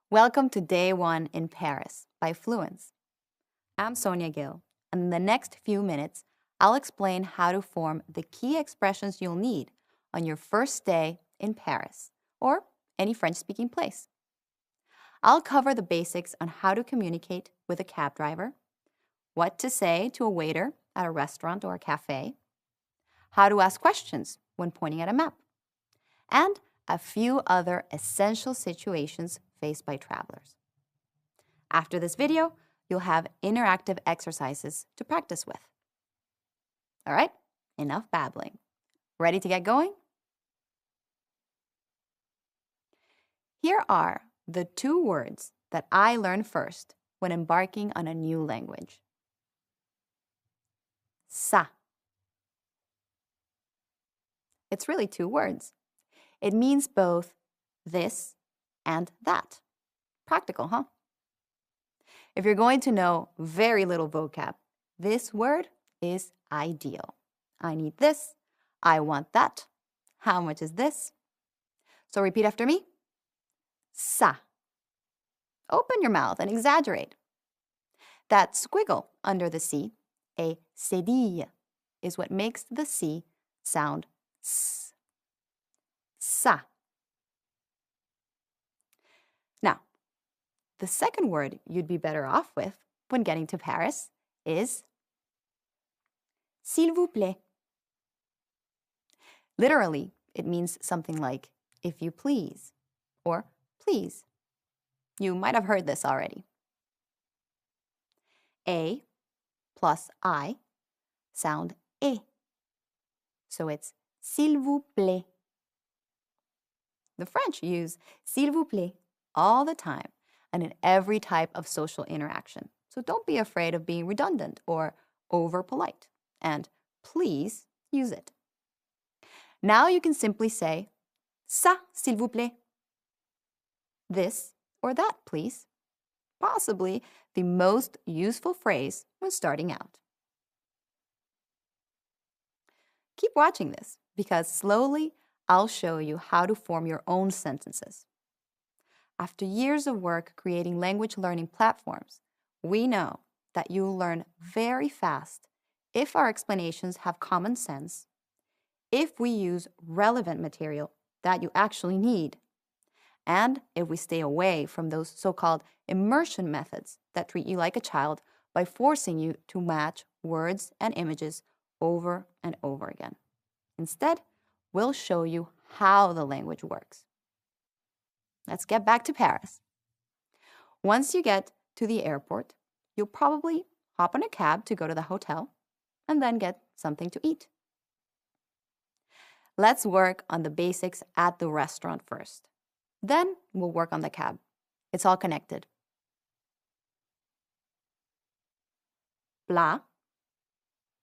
Welcome to Day 1 in Paris by Fluence. I'm Sonia Gill, and in the next few minutes, I'll explain how to form the key expressions you'll need on your first day in Paris or any French-speaking place. I'll cover the basics on how to communicate with a cab driver, what to say to a waiter at a restaurant or a cafe, how to ask questions when pointing at a map, and a few other essential situations faced by travelers. After this video, you'll have interactive exercises to practice with. All right, enough babbling. Ready to get going? Here are the 2 words that I learned first when embarking on a new language. Ça. It's really 2 words. It means both this and that. Practical, huh? If you're going to know very little vocab, this word is ideal. I need this. I want that. How much is this? So repeat after me. Ça. Open your mouth and exaggerate. That squiggle under the C, a cédille, is what makes the C sound S. Ça. Now, the second word you'd be better off with when getting to Paris is s'il vous plaît. Literally, it means something like if you please or please. You might have heard this already. A plus I sound E. So it's s'il vous plaît. The French use s'il vous plaît all the time and in every type of social interaction. So don't be afraid of being redundant or over polite. And please use it. Now you can simply say, ça, s'il vous plaît. This or that, please. Possibly the most useful phrase when starting out. Keep watching this because slowly I'll show you how to form your own sentences. After years of work creating language learning platforms, we know that you'll learn very fast if our explanations have common sense, if we use relevant material that you actually need, and if we stay away from those so-called immersion methods that treat you like a child by forcing you to match words and images over and over again. Instead, we'll show you how the language works. Let's get back to Paris. Once you get to the airport, you'll probably hop on a cab to go to the hotel and then get something to eat. Let's work on the basics at the restaurant first. Then we'll work on the cab. It's all connected. Plat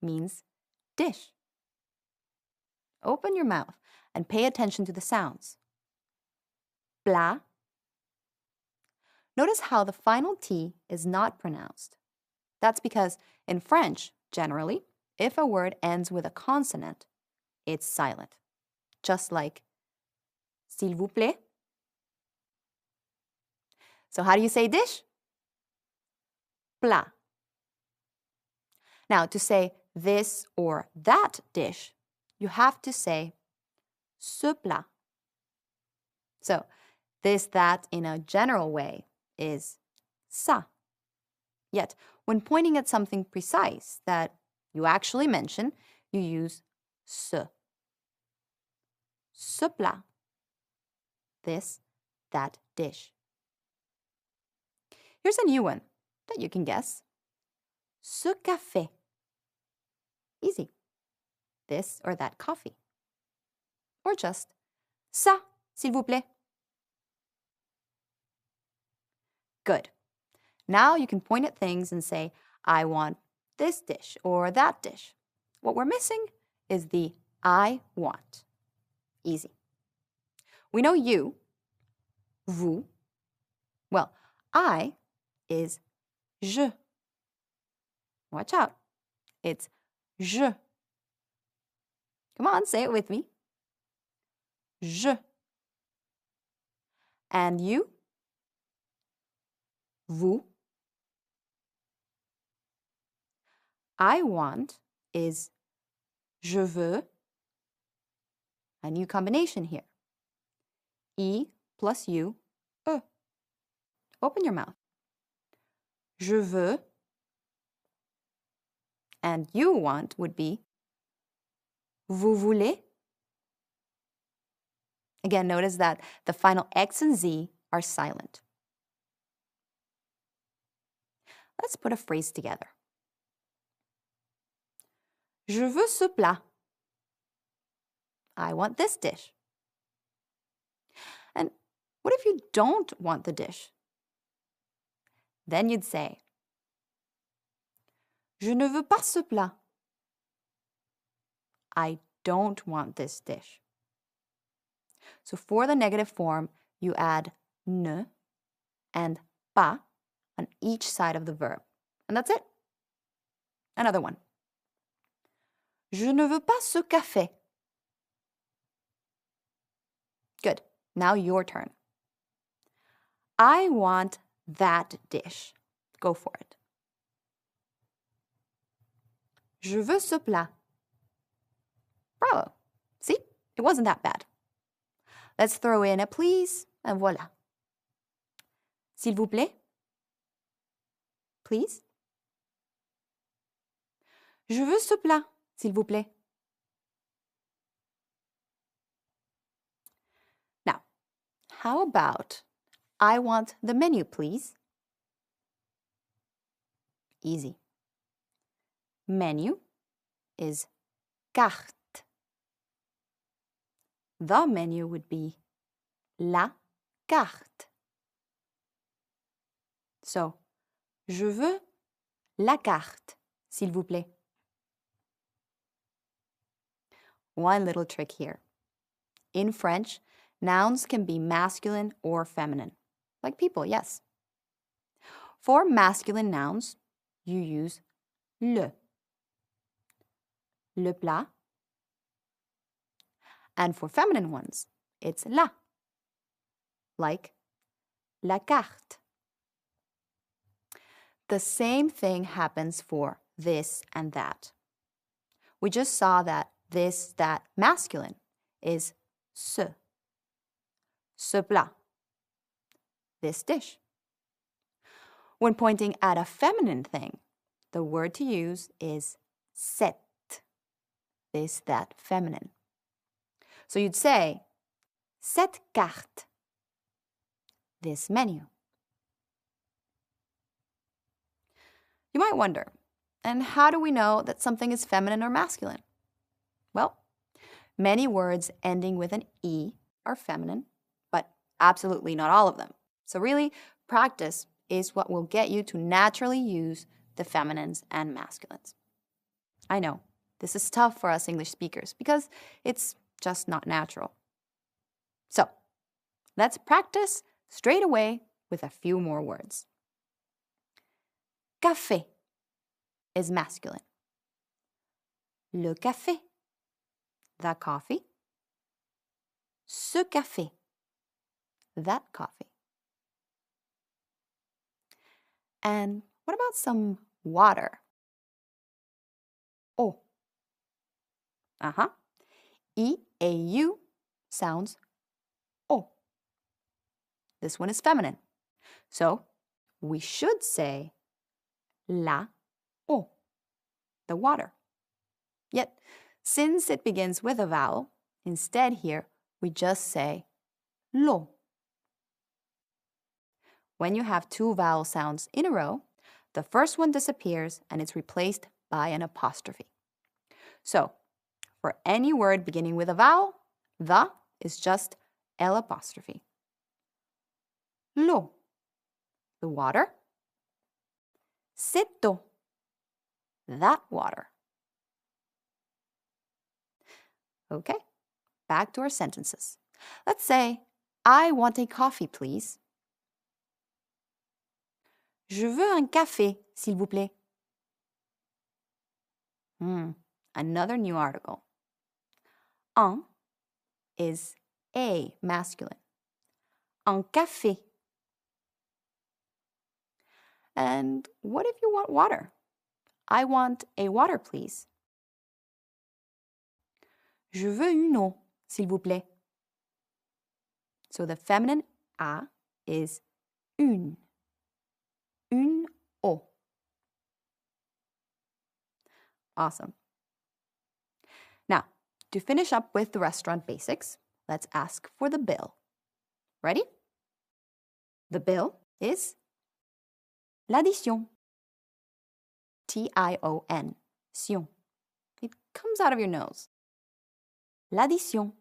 means dish. Open your mouth and pay attention to the sounds. Plat. Notice how the final T is not pronounced. That's because in French, generally, if a word ends with a consonant, it's silent. Just like s'il vous plaît. So how do you say dish? Plat. Now, to say this or that dish, you have to say ce plat. So this, that in a general way is ça. Yet, when pointing at something precise that you actually mention, you use ce. Ce plat. This, that dish. Here's a new one that you can guess. Ce café. Easy. This or that coffee. Or just ça, s'il vous plaît. Good. Now you can point at things and say, I want this dish or that dish. What we're missing is the I want. Easy. We know you, vous. Well, I is je. Watch out. It's je. Come on, say it with me. Je. And you? vous. I want is je veux. A new combination here. I plus U, E. Open your mouth. Je veux. And you want would be vous voulez. Again, notice that the final X and Z are silent. Let's put a phrase together. Je veux ce plat. I want this dish. And what if you don't want the dish? Then you'd say, je ne veux pas ce plat. I don't want this dish. So for the negative form, you add ne and pas on each side of the verb. And that's it. Another one. Je ne veux pas ce café. Good. Now your turn. I want that dish. Go for it. Je veux ce plat. Bravo. See? It wasn't that bad. Let's throw in a please, and voila. S'il vous plaît. Please. Je veux ce plat, s'il vous plaît. Now, how about I want the menu, please? Easy. Menu is carte. The menu would be la carte. So, je veux la carte, s'il vous plaît. One little trick here. In French, nouns can be masculine or feminine, like people, yes. For masculine nouns, you use le plat. And for feminine ones, it's la, like la carte. The same thing happens for this and that. We just saw that this, that masculine is ce plat, this dish. When pointing at a feminine thing, the word to use is cette, this, that, feminine. So you'd say, cette carte, this menu. You might wonder, and how do we know that something is feminine or masculine? Well, many words ending with an E are feminine, but absolutely not all of them. So really, practice is what will get you to naturally use the feminines and masculines. I know, this is tough for us English speakers because it's just not natural. So, let's practice straight away with a few more words. Café is masculine. Le café, the coffee. Ce café, that coffee. And what about some water? Eau. E-A-U sounds eau. This one is feminine. So we should say la eau, the water. Yet, since it begins with a vowel, instead here we just say l'eau. When you have two vowel sounds in a row, the first one disappears and it's replaced by an apostrophe. So, for any word beginning with a vowel, the is just L apostrophe. L'eau, the water. Cette eau, that water. Okay, back to our sentences. Let's say, I want a coffee, please. Je veux un café, s'il vous plaît. Another new article. Un is a masculine. Un café. And what if you want water? I want a water, please. Je veux une eau, s'il vous plaît. So the feminine a is une. Une eau. Awesome. Now, to finish up with the restaurant basics, let's ask for the bill. Ready? The bill is l'addition. T-I-O-N. Sion. It comes out of your nose. L'addition.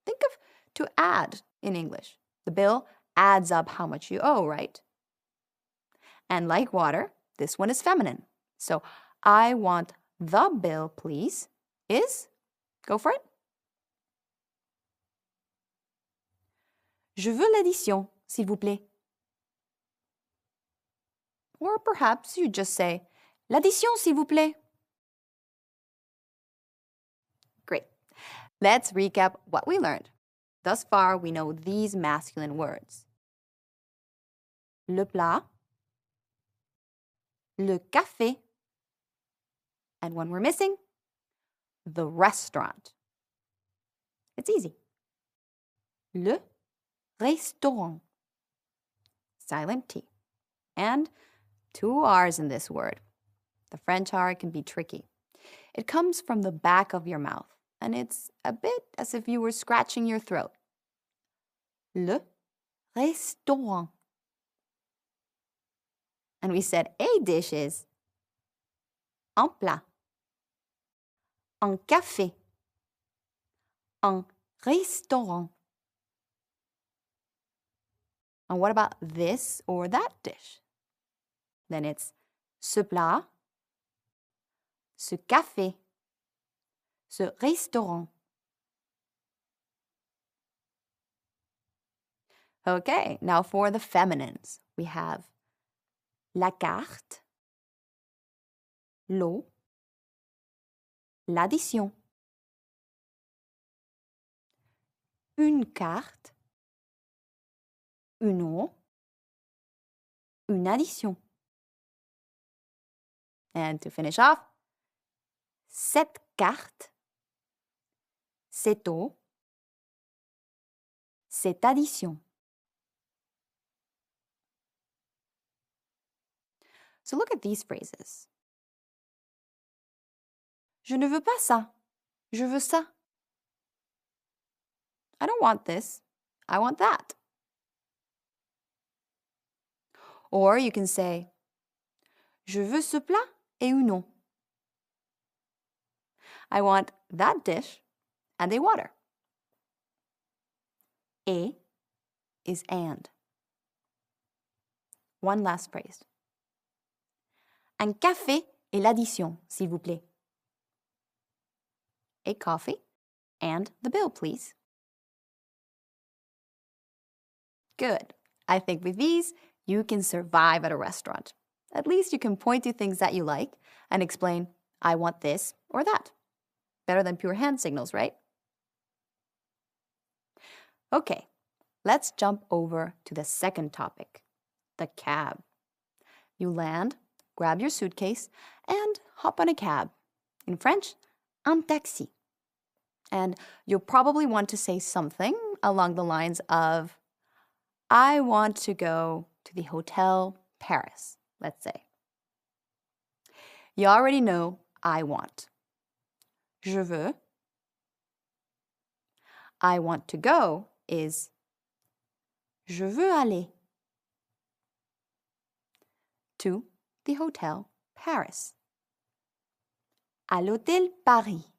Think of to add in English. The bill adds up how much you owe, right? And like water, this one is feminine. So I want the bill, please, is, go for it. Je veux l'addition, s'il vous plaît. Or perhaps you just say, l'addition, s'il vous plaît. Great. Let's recap what we learned. Thus far, we know these masculine words. Le plat, le café, and one we're missing, the restaurant. It's easy. Le restaurant. Silent T. And 2 R's in this word. The French R can be tricky. It comes from the back of your mouth, and it's a bit as if you were scratching your throat. Le restaurant. And we said a dish is un plat, un café, un restaurant. And what about this or that dish? Then it's ce plat, ce café, ce restaurant. Okay, now for the feminines. We have la carte, l'eau, l'addition, une carte, une eau, une addition. And to finish off, cette carte, cette eau, cette addition. So look at these phrases. Je ne veux pas ça. Je veux ça. I don't want this. I want that. Or you can say, je veux ce plat et une eau. I want that dish and a water. Et is and. One last phrase. Un café et l'addition, s'il vous plaît. A coffee and the bill, please. Good. I think with these, you can survive at a restaurant. At least you can point to things that you like and explain, I want this or that. Better than pure hand signals, right? Okay, let's jump over to the second topic, the cab. You land, grab your suitcase, and hop on a cab. In French, un taxi. And you'll probably want to say something along the lines of, I want to go to the Hotel Paris, let's say. You already know I want. Je veux. I want to go is je veux aller to the Hotel Paris. À l'Hôtel Paris.